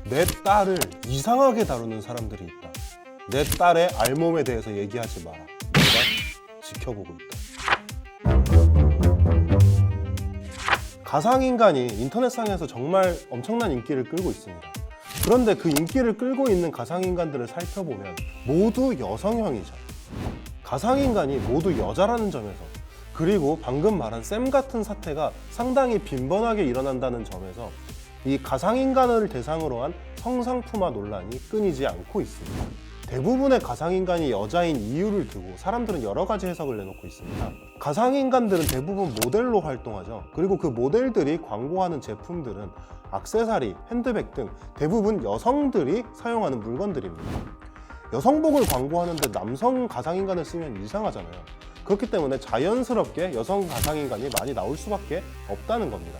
내 딸을 이상하게 다루는 사람들이 있다. 내 딸의 알몸에 대해서 얘기하지 마라. 내가 지켜보고 있다. 가상인간이 인터넷상에서 정말 엄청난 인기를 끌고 있습니다. 그런데 그 인기를 끌고 있는 가상인간들을 살펴보면 모두 여성형이죠. 가상인간이 모두 여자라는 점에서, 그리고 방금 말한 쌤 같은 사태가 상당히 빈번하게 일어난다는 점에서 이 가상인간을 대상으로 한 성상품화 논란이 끊이지 않고 있습니다. 대부분의 가상인간이 여자인 이유를 두고 사람들은 여러 가지 해석을 내놓고 있습니다. 가상인간들은 대부분 모델로 활동하죠. 그리고 그 모델들이 광고하는 제품들은 액세서리, 핸드백 등 대부분 여성들이 사용하는 물건들입니다. 여성복을 광고하는데 남성 가상인간을 쓰면 이상하잖아요. 그렇기 때문에 자연스럽게 여성 가상인간이 많이 나올 수밖에 없다는 겁니다.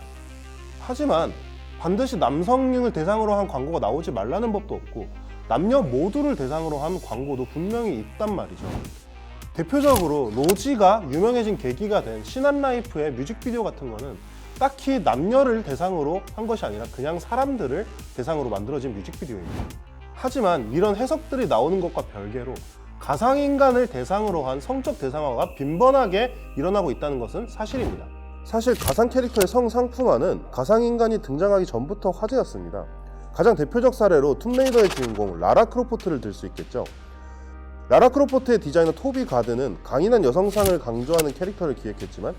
하지만 반드시 남성을 대상으로 한 광고가 나오지 말라는 법도 없고 남녀 모두를 대상으로 한 광고도 분명히 있단 말이죠. 대표적으로 로지가 유명해진 계기가 된 신한라이프의 뮤직비디오 같은 거는 딱히 남녀를 대상으로 한 것이 아니라 그냥 사람들을 대상으로 만들어진 뮤직비디오입니다. 하지만 이런 해석들이 나오는 것과 별개로 가상인간을 대상으로 한 성적 대상화가 빈번하게 일어나고 있다는 것은 사실입니다. 사실 가상 캐릭터의 성상품화는 가상인간이 등장하기 전부터 화제였습니다. 가장 대표적 사례로 툼레이더의 주인공 라라 크로포트를 들 수 있겠죠. 라라 크로포트의 디자이너 토비 가드는 강인한 여성상을 강조하는 캐릭터를 기획했지만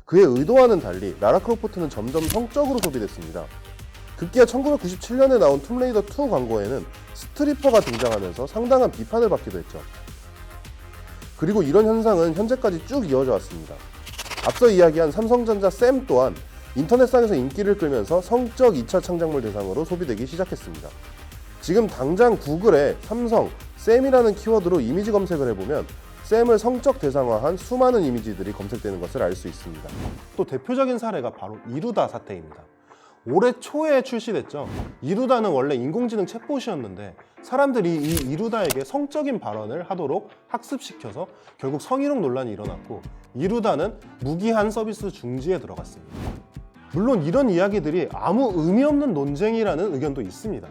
그의 의도와는 달리 라라 크로포트는 점점 성적으로 소비됐습니다. 급기야 1997년에 나온 툼레이더 2 광고에는 스트리퍼가 등장하면서 상당한 비판을 받기도 했죠. 그리고 이런 현상은 현재까지 쭉 이어져 왔습니다. 앞서 이야기한 삼성전자 쌤 또한 인터넷상에서 인기를 끌면서 성적 2차 창작물 대상으로 소비되기 시작했습니다. 지금 당장 구글에 삼성, 쌤이라는 키워드로 이미지 검색을 해보면 쌤을 성적 대상화한 수많은 이미지들이 검색되는 것을 알 수 있습니다. 또 대표적인 사례가 바로 이루다 사태입니다. 올해 초에 출시됐죠. 이루다는 원래 인공지능 챗봇이었는데 사람들이 이 이루다에게 성적인 발언을 하도록 학습시켜서 결국 성희롱 논란이 일어났고 이루다는 무기한 서비스 중지에 들어갔습니다. 물론 이런 이야기들이 아무 의미 없는 논쟁이라는 의견도 있습니다.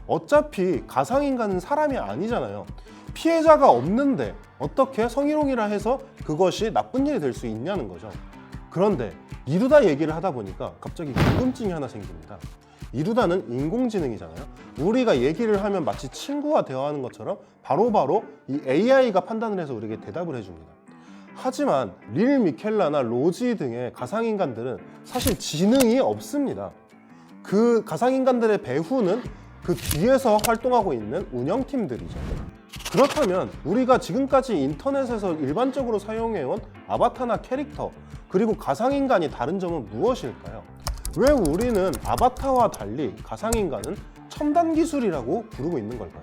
어차피 가상인간은 사람이 아니잖아요. 피해자가 없는데 어떻게 성희롱이라 해서 그것이 나쁜 일이 될 수 있냐는 거죠. 그런데 이루다 얘기를 하다 보니까 갑자기 궁금증이 하나 생깁니다. 이루다는 인공지능이잖아요. 우리가 얘기를 하면 마치 친구와 대화하는 것처럼 바로바로 이 AI가 판단을 해서 우리에게 대답을 해줍니다. 하지만 릴 미켈라나 로지 등의 가상인간들은 사실 지능이 없습니다. 그 가상인간들의 배후는 그 뒤에서 활동하고 있는 운영팀들이죠. 그렇다면 우리가 지금까지 인터넷에서 일반적으로 사용해온 아바타나 캐릭터 그리고 가상인간이 다른 점은 무엇일까요? 왜 우리는 아바타와 달리 가상인간은 첨단 기술이라고 부르고 있는 걸까요?